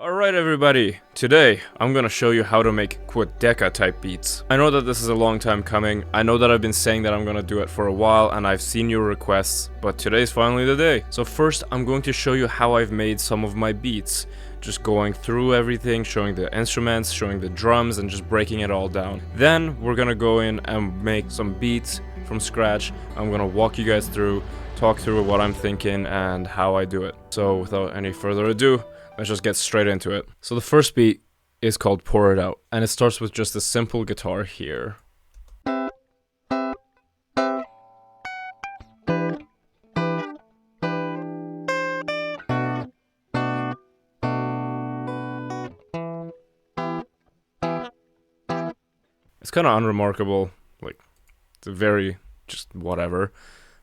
Alright everybody, today I'm gonna show you how to make Quadeca type beats. I know that this is a long time coming, I know that I've been saying that I'm gonna do it for a while and I've seen your requests, but today's finally the day. So first I'm going to show you how I've made some of my beats. Just going through everything, showing the instruments, showing the drums, and just breaking it all down. Then we're gonna go in and make some beats from scratch. I'm gonna walk you guys through, talk through what I'm thinking and how I do it. So without any further ado, let's just get straight into it. So the first beat is called Pour It Out, and it starts with just a simple guitar here. It's kind of unremarkable, like, it's very, just whatever.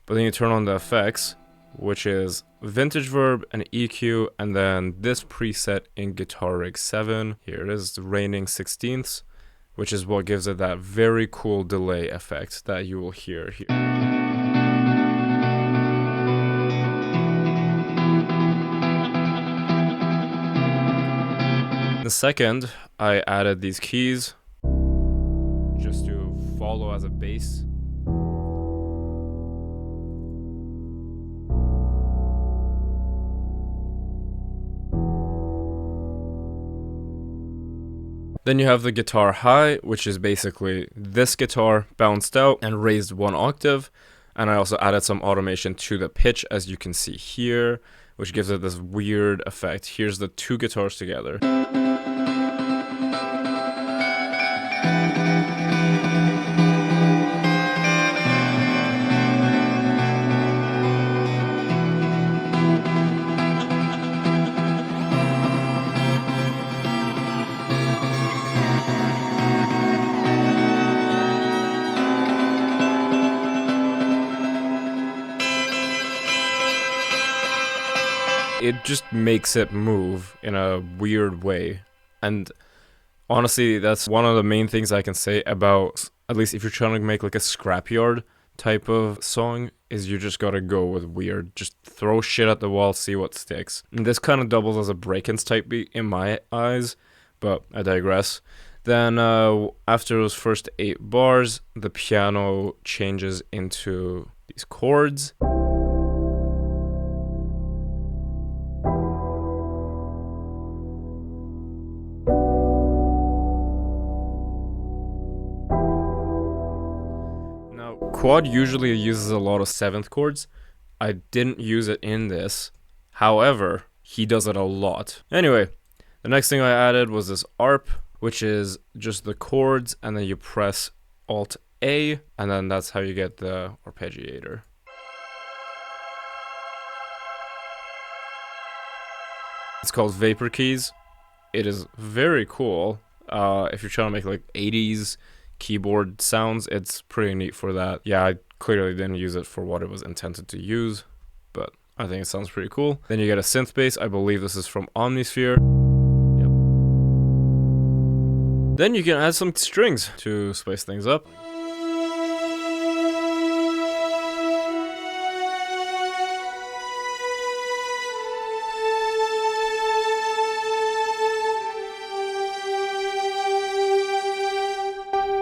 But then you turn on the effects, which is vintage verb and EQ, and then this preset in Guitar Rig 7. Here it is, raining 16ths, which is what gives it that very cool delay effect that you will hear here. The second, I added these keys just to follow as a bass. Then you have the guitar high, which is basically this guitar bounced out and raised 1 octave. And I also added some automation to the pitch, as you can see here, which gives it this weird effect. Here's the 2 guitars together. It just makes it move in a weird way. And honestly, that's one of the main things I can say about, at least if you're trying to make like a Scrapyard type of song, is you just gotta go with weird. Just throw shit at the wall, see what sticks. And this kind of doubles as a break-ins type beat in my eyes, but I digress. Then after those first 8 bars, the piano changes into these chords. Quad usually uses a lot of 7th chords. I didn't use it in this. However, he does it a lot. Anyway, the next thing I added was this ARP, which is just the chords, and then you press Alt A, and then that's how you get the arpeggiator. It's called Vapor Keys. It is very cool. If you're trying to make like 80s keyboard sounds, it's pretty neat for that. Yeah, I clearly didn't use it for what it was intended to use, but I think it sounds pretty cool. Then you get a synth bass. I believe this is from Omnisphere. Yep. Then you can add some strings to spice things up.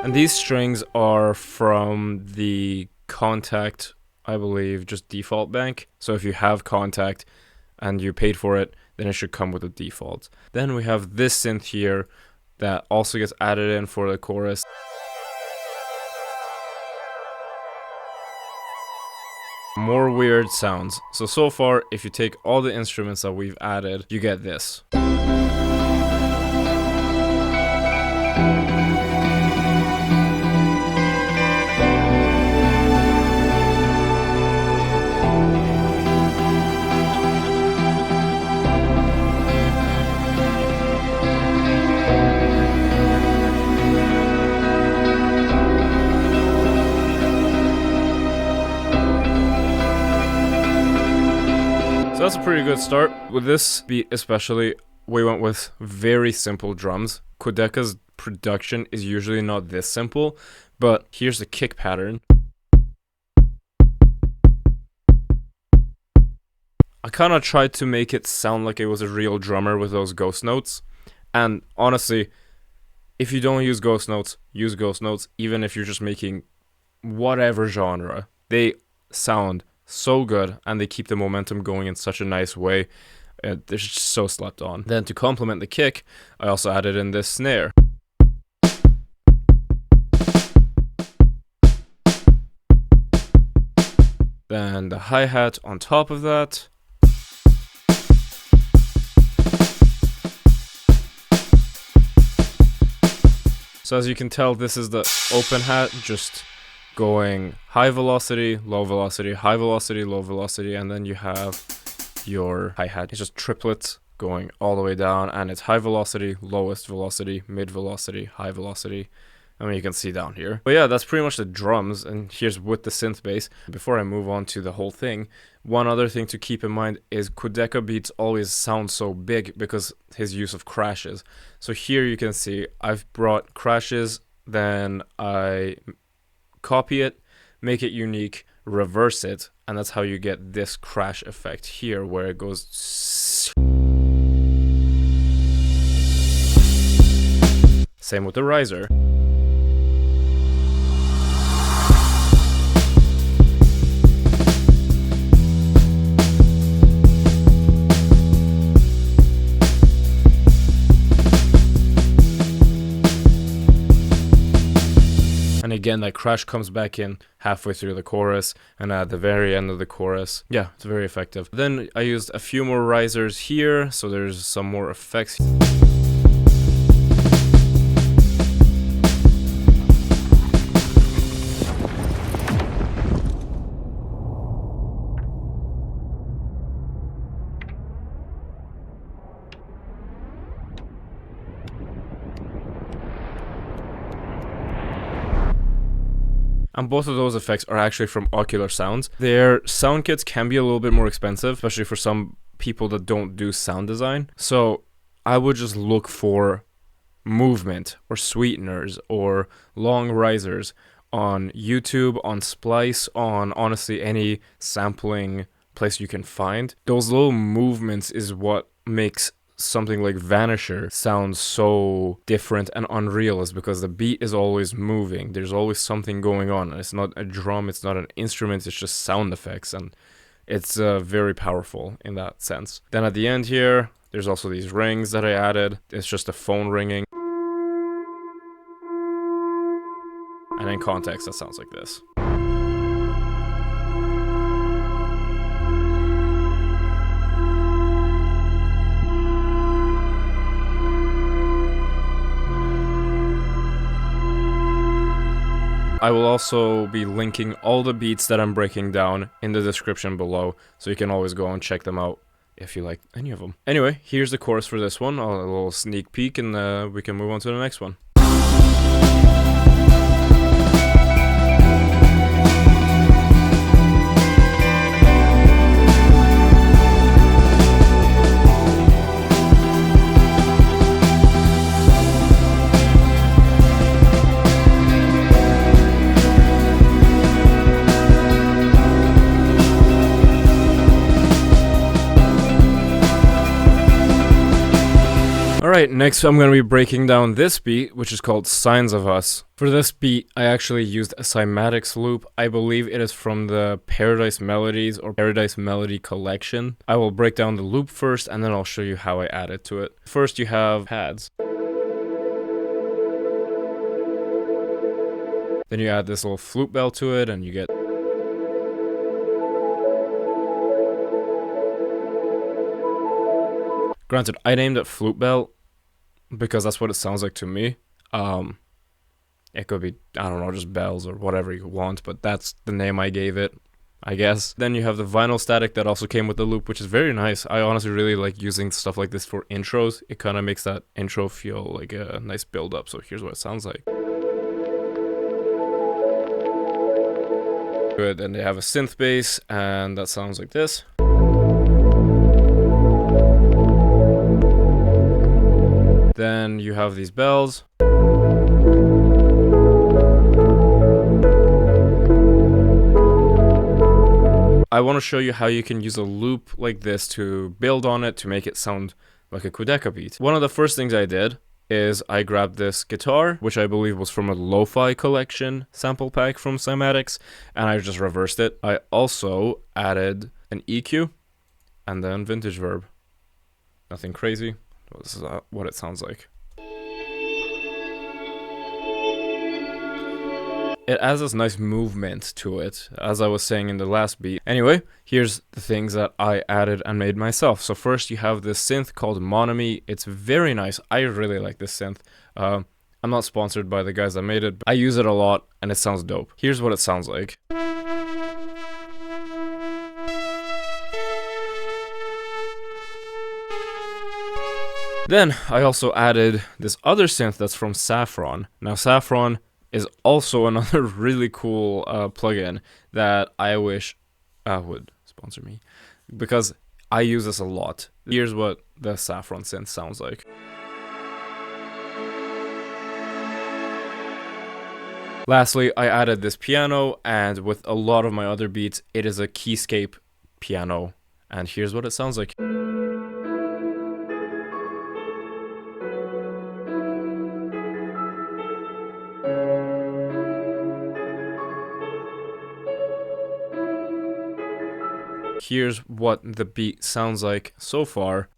And these strings are from the Contact, I believe, just default bank. So if you have Contact and you paid for it, then it should come with a default. Then we have this synth here that also gets added in for the chorus. More weird sounds. So far, if you take all the instruments that we've added, you get this. So that's a pretty good start. With this beat especially, we went with very simple drums. Quadeca's production is usually not this simple, but here's the kick pattern. I kind of tried to make it sound like it was a real drummer with those ghost notes. And honestly, if you don't use ghost notes, use ghost notes, even if you're just making whatever genre. They sound so good, and they keep the momentum going in such a nice way. They're just so slept on. Then to complement the kick, I also added in this snare. Then the hi-hat on top of that. So as you can tell, this is the open hat, just going high velocity, low velocity, high velocity, low velocity, and then you have your hi-hat. It's just triplets going all the way down, and it's high velocity, lowest velocity, mid velocity, high velocity. I mean, you can see down here. But yeah, that's pretty much the drums, and here's with the synth bass. Before I move on to the whole thing, one other thing to keep in mind is Quadeca beats always sound so big because his use of crashes. So here you can see I've brought crashes, then I copy it, make it unique, reverse it, and that's how you get this crash effect here where it goes. Same with the riser. And again, that crash comes back in halfway through the chorus and at the very end of the chorus. Yeah, it's very effective. Then I used a few more risers here, so there's some more effects. And both of those effects are actually from Ocular Sounds. Their sound kits can be a little bit more expensive, especially for some people that don't do sound design. So I would just look for movement or sweeteners or long risers on YouTube, on Splice, on honestly any sampling place you can find. Those little movements is what makes something like Vanisher sounds so different and unreal, is because the beat is always moving. There's always something going on. It's not a drum, it's not an instrument, it's just sound effects, and it's very powerful in that sense. Then at the end here, there's also these rings that I added. It's just a phone ringing. And in context, that sounds like this. I will also be linking all the beats that I'm breaking down in the description below, so you can always go and check them out if you like any of them. Anyway, here's the chorus for this one, a little sneak peek, and we can move on to the next one. Alright, next I'm going to be breaking down this beat, which is called Signs of Us. For this beat, I actually used a cymatics loop. I believe it is from the Paradise Melodies or Paradise Melody collection. I will break down the loop first, and then I'll show you how I added to it. First, you have pads. Then you add this little flute bell to it, and you get... Granted, I named it flute bell because that's what it sounds like to me. It could be, I don't know, just bells or whatever you want, but that's the name I gave it, I guess. Then you have the vinyl static that also came with the loop, which is very nice. I honestly really like using stuff like this for intros. It kind of makes that intro feel like a nice build up. So here's what it sounds like. Good, and they have a synth bass, and that sounds like this. Then you have these bells. I want to show you how you can use a loop like this to build on it to make it sound like a Quadeca beat. One of the first things I did is I grabbed this guitar, which I believe was from a lo-fi collection sample pack from Cymatics, and I just reversed it. I also added an EQ and then vintage verb. Nothing crazy. This is what it sounds like. It adds this nice movement to it, as I was saying in the last beat. Anyway, here's the things that I added and made myself. So first you have this synth called Monami. It's very nice. I really like this synth. I'm not sponsored by the guys that made it, but I use it a lot and it sounds dope. Here's what it sounds like. Then I also added this other synth that's from Saffron. Now Saffron is also another really cool plugin that I wish would sponsor me, because I use this a lot. Here's what the Saffron synth sounds like. Lastly, I added this piano, and with a lot of my other beats, it is a keyscape piano, and here's what it sounds like. Here's what the beat sounds like so far.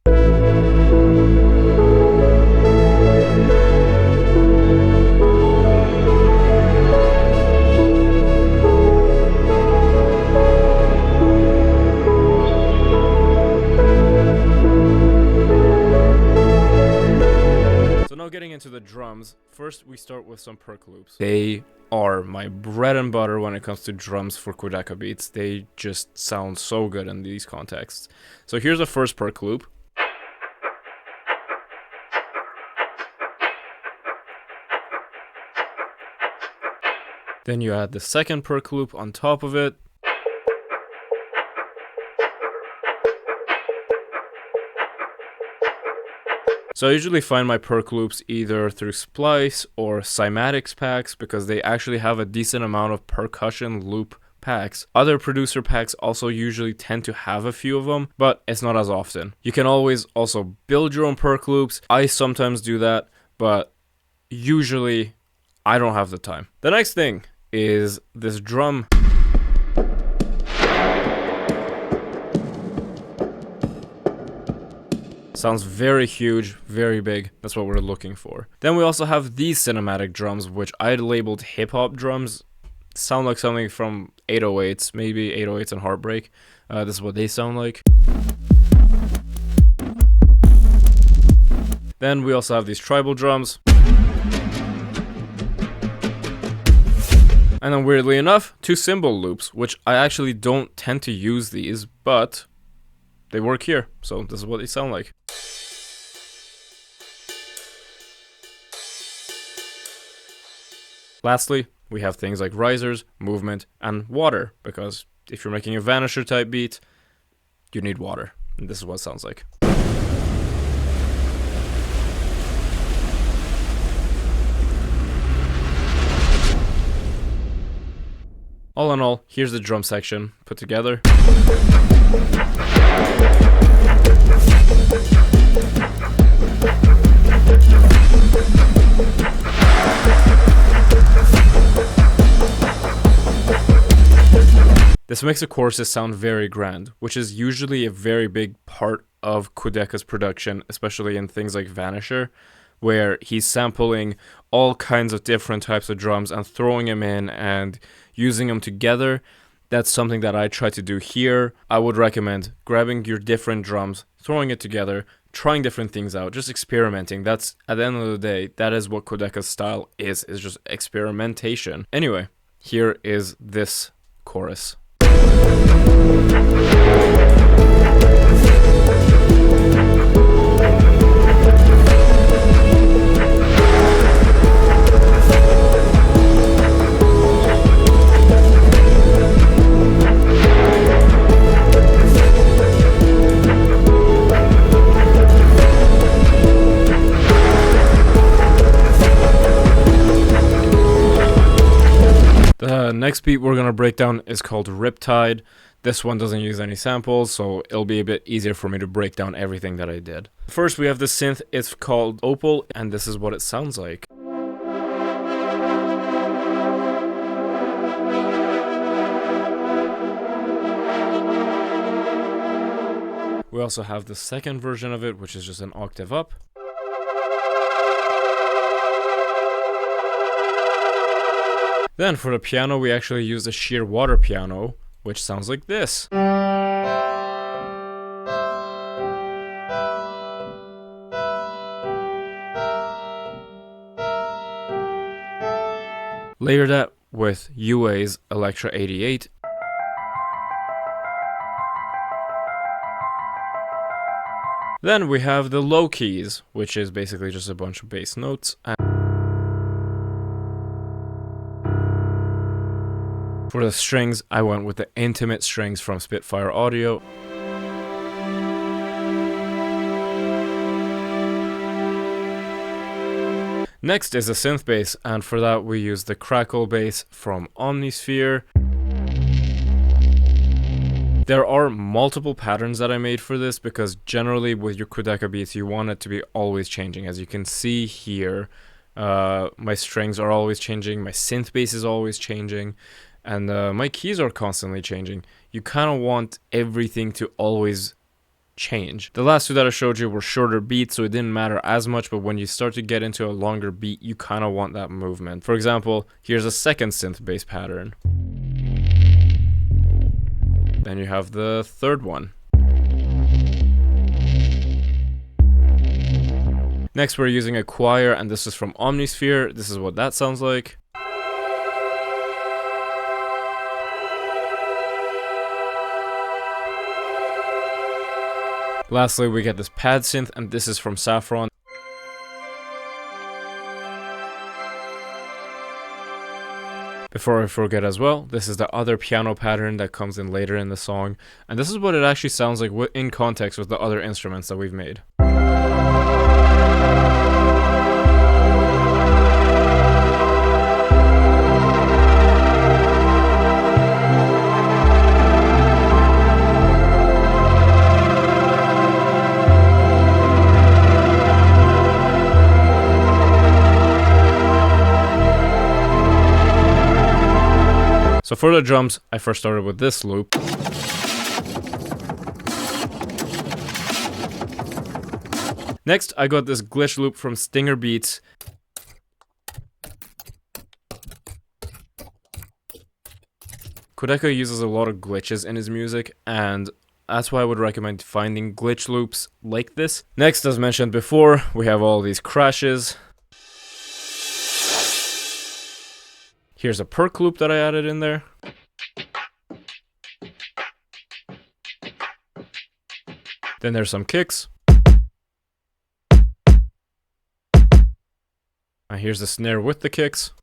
So now getting into the drums, first we start with some perk loops. They are my bread and butter when it comes to drums for Quadeca beats. They just sound so good in these contexts. So here's the first perk loop. Then you add the second perk loop on top of it. So I usually find my perk loops either through Splice or Cymatics packs, because they actually have a decent amount of percussion loop packs. Other producer packs also usually tend to have a few of them, but it's not as often. You can always also build your own perk loops. I sometimes do that, but usually I don't have the time. The next thing is this drum. Sounds very huge, very big. That's what we're looking for. Then we also have these cinematic drums, which I labeled hip-hop drums. Sound like something from 808s, maybe 808s and Heartbreak. This is what they sound like. Then we also have these tribal drums. And then weirdly enough, two cymbal loops, which I actually don't tend to use these, but they work here. So this is what they sound like. Lastly, we have things like risers, movement, and water, because if you're making a Vanisher type beat, you need water. And this is what it sounds like. All in all, here's the drum section put together. This makes the choruses sound very grand, which is usually a very big part of Quadeca's production, especially in things like Vanisher, where he's sampling all kinds of different types of drums and throwing them in and using them together. That's something that I try to do here. I would recommend grabbing your different drums, throwing it together, trying different things out, just experimenting. That's, at the end of the day, that is what Quadeca's style is just experimentation. Anyway, here is this chorus. The next beat we're gonna break down is called Riptide. This one doesn't use any samples, so it'll be a bit easier for me to break down everything that I did. First, we have the synth. It's called Opal, and this is what it sounds like. We also have the second version of it, which is just an octave up. Then for the piano, we actually use a sheer water piano, which sounds like this. Layer that with UA's Electra 88. Then we have the low keys, which is basically just a bunch of bass notes. And for the strings, I went with the intimate strings from Spitfire Audio. Next is a synth bass, and for that we use the crackle bass from Omnisphere. There are multiple patterns that I made for this because generally with your Quadeca beats you want it to be always changing. As you can see here, my strings are always changing, my synth bass is always changing, and my keys are constantly changing. You kind of want everything to always change. The last two that I showed you were shorter beats, so it didn't matter as much, but when you start to get into a longer beat, you kind of want that movement. For example, here's a second synth bass pattern. Then you have the third one. Next we're using a choir, and this is from Omnisphere. This is what that sounds like. Lastly, we get this pad synth, and this is from Saffron. Before I forget as well, this is the other piano pattern that comes in later in the song, and this is what it actually sounds like in context with the other instruments that we've made. So for the drums, I first started with this loop. Next, I got this glitch loop from Stinger Beats. Quadeca uses a lot of glitches in his music, and that's why I would recommend finding glitch loops like this. Next, as mentioned before, we have all these crashes. Here's a perk loop that I added in there. Then there's some kicks. And here's the snare with the kicks.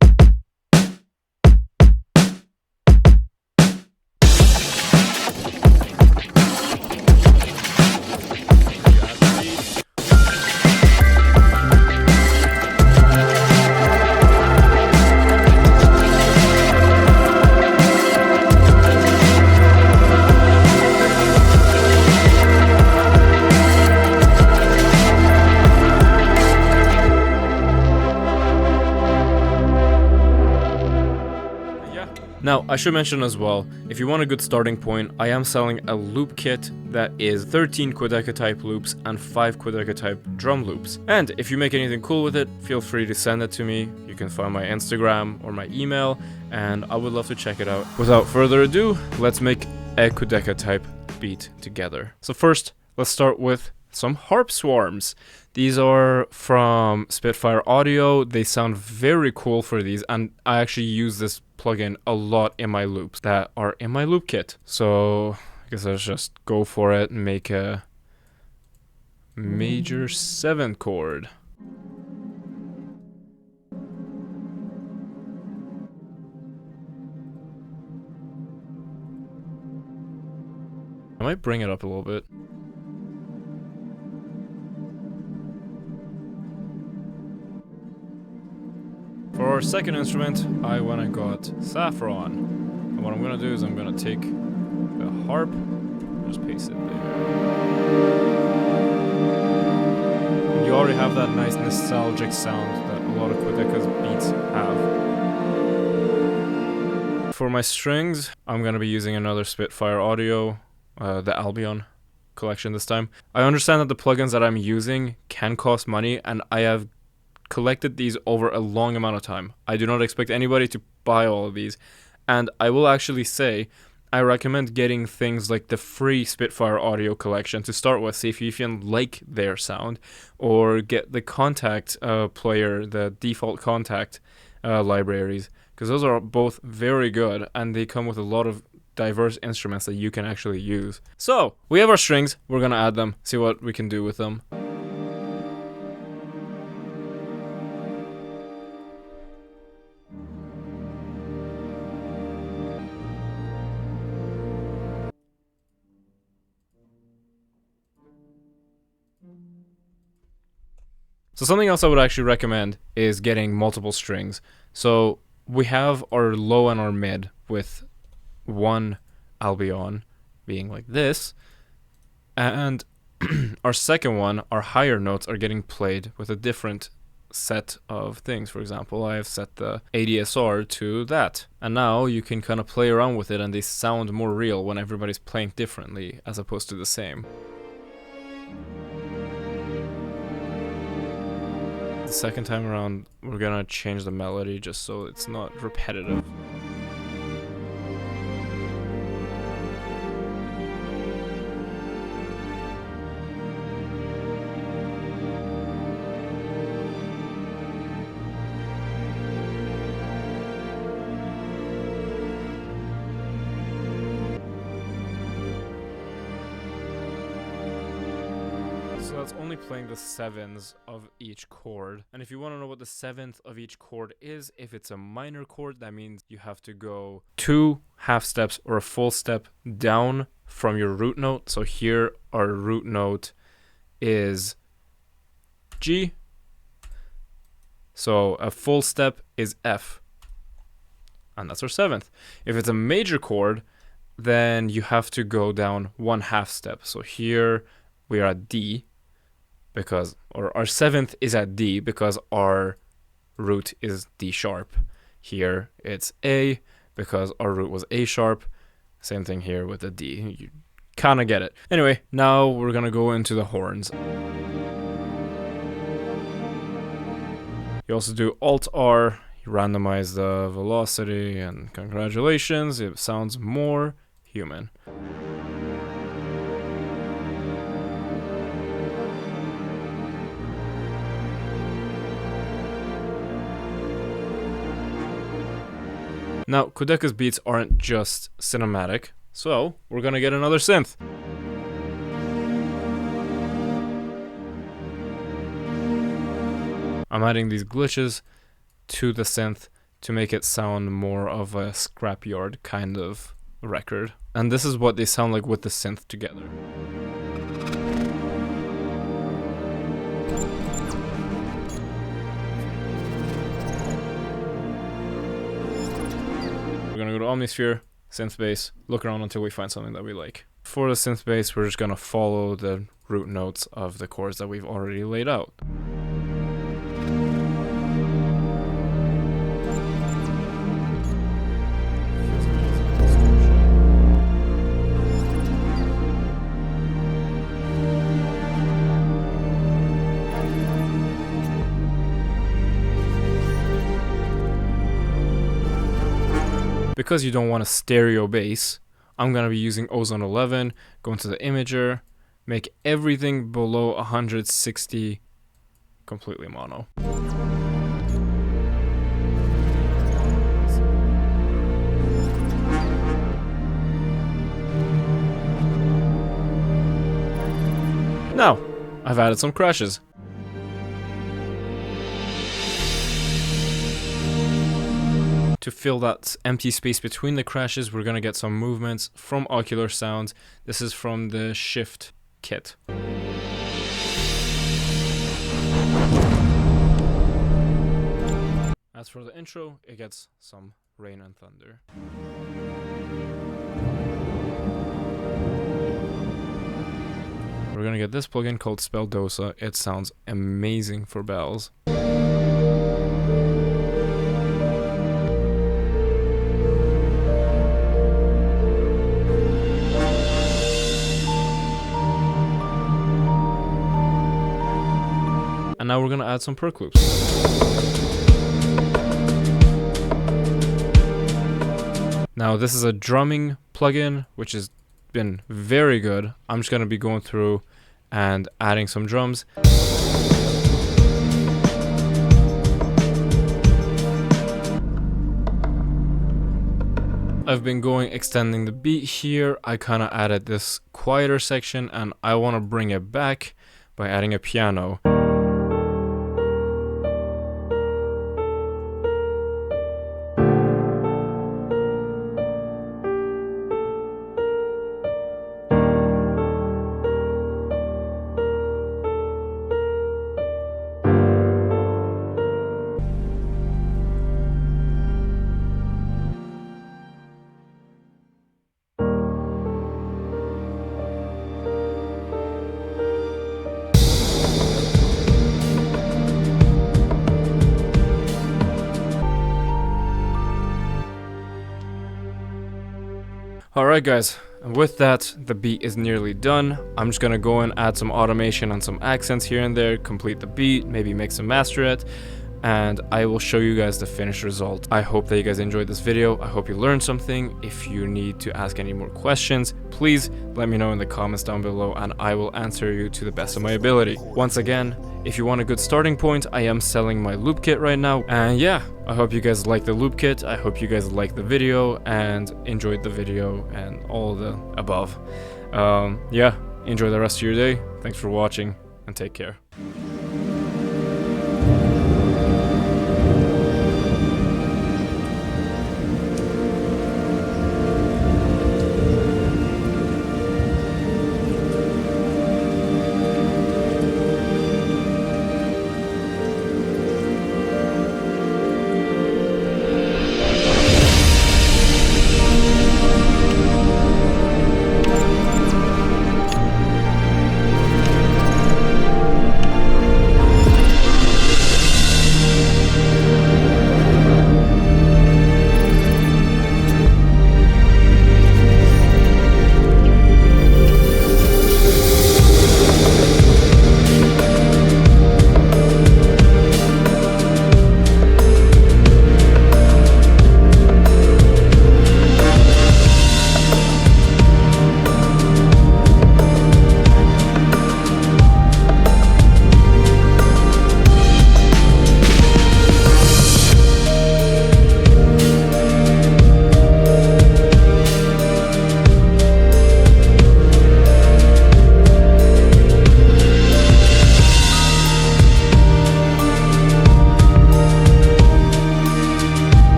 Now, I should mention as well, if you want a good starting point, I am selling a loop kit that is 13 Quadeca type loops and 5 Quadeca type drum loops. And if you make anything cool with it, feel free to send it to me. You can find my Instagram or my email, and I would love to check it out. Without further ado, let's make a Quadeca type beat together. So first, let's start with some harp swarms. These are from Spitfire Audio. They sound very cool for these, and I actually use this plugin a lot in my loops that are in my loop kit. So I guess let's just go for it and make a major 7 chord. I might bring it up a little bit. For our second instrument, I went and got Saffron. And what I'm going to do is I'm going to take the harp. Just paste it there. You already have that nice nostalgic sound that a lot of Quadeca's beats have. For my strings, I'm going to be using another Spitfire Audio, the Albion collection this time. I understand that the plugins that I'm using can cost money, and I have collected these over a long amount of time. I do not expect anybody to buy all of these, and I will actually say I recommend getting things like the free Spitfire Audio collection to start with, see if you even like their sound, or get the Contact player, the default Contact libraries, because those are both very good and they come with a lot of diverse instruments that you can actually use. So, we have our strings, we're gonna add them, see what we can do with them. So something else I would actually recommend is getting multiple strings. So we have our low and our mid with one Albion being like this, and our second one, our higher notes, are getting played with a different set of things. For example, I have set the ADSR to that, and now you can kind of play around with it and they sound more real when everybody's playing differently as opposed to the same. The second time around, we're gonna change the melody just so it's not repetitive. So that's only playing the sevens of each chord. And if you want to know what the seventh of each chord is, if it's a minor chord, that means you have to go 2 half steps or a full step down from your root note. So here our root note is G. So a full step is F. And that's our seventh. If it's a major chord, then you have to go down 1 half step. So here we are at D, because, or our seventh is at D because our root is D sharp. Here it's A because our root was A sharp. Same thing here with the D. You kind of get it. Anyway, now we're gonna go into the horns. You also do Alt R, you randomize the velocity, and congratulations, it sounds more human. Now, Quadeca's beats aren't just cinematic, so we're gonna get another synth. I'm adding these glitches to the synth to make it sound more of a Scrapyard kind of record. And this is what they sound like with the synth together. We're gonna go to Omnisphere, synth bass, look around until we find something that we like. For the synth bass, we're just gonna follow the root notes of the chords that we've already laid out. Because you don't want a stereo bass, I'm going to be using Ozone 11, go into the imager, make everything below 160 completely mono. Now, I've added some crashes. To fill that empty space between the crashes, we're gonna get some movements from Ocular Sounds. This is from the Shift kit. As for the intro, it gets some rain and thunder. we're gonna get this plugin called Spelldosa. It sounds amazing for bells. And now we're gonna add some perk loops. Now this is a drumming plugin, which has been very good. I'm just gonna be going through and adding some drums. I've been extending the beat here. I kind of added this quieter section and I want to bring it back by adding a piano. Alright guys, and with that, the beat is nearly done. I'm just gonna go and add some automation and some accents here and there, complete the beat, maybe mix and master it, and I will show you guys the finished result. I hope that you guys enjoyed this video. I hope you learned something. If you need to ask any more questions, please let me know in the comments down below and I will answer you to the best of my ability. Once again, if you want a good starting point, I am selling my loop kit right now. And yeah, I hope you guys like the loop kit. I hope you guys liked the video and enjoyed the video and all the above. Yeah, enjoy the rest of your day. Thanks for watching and take care.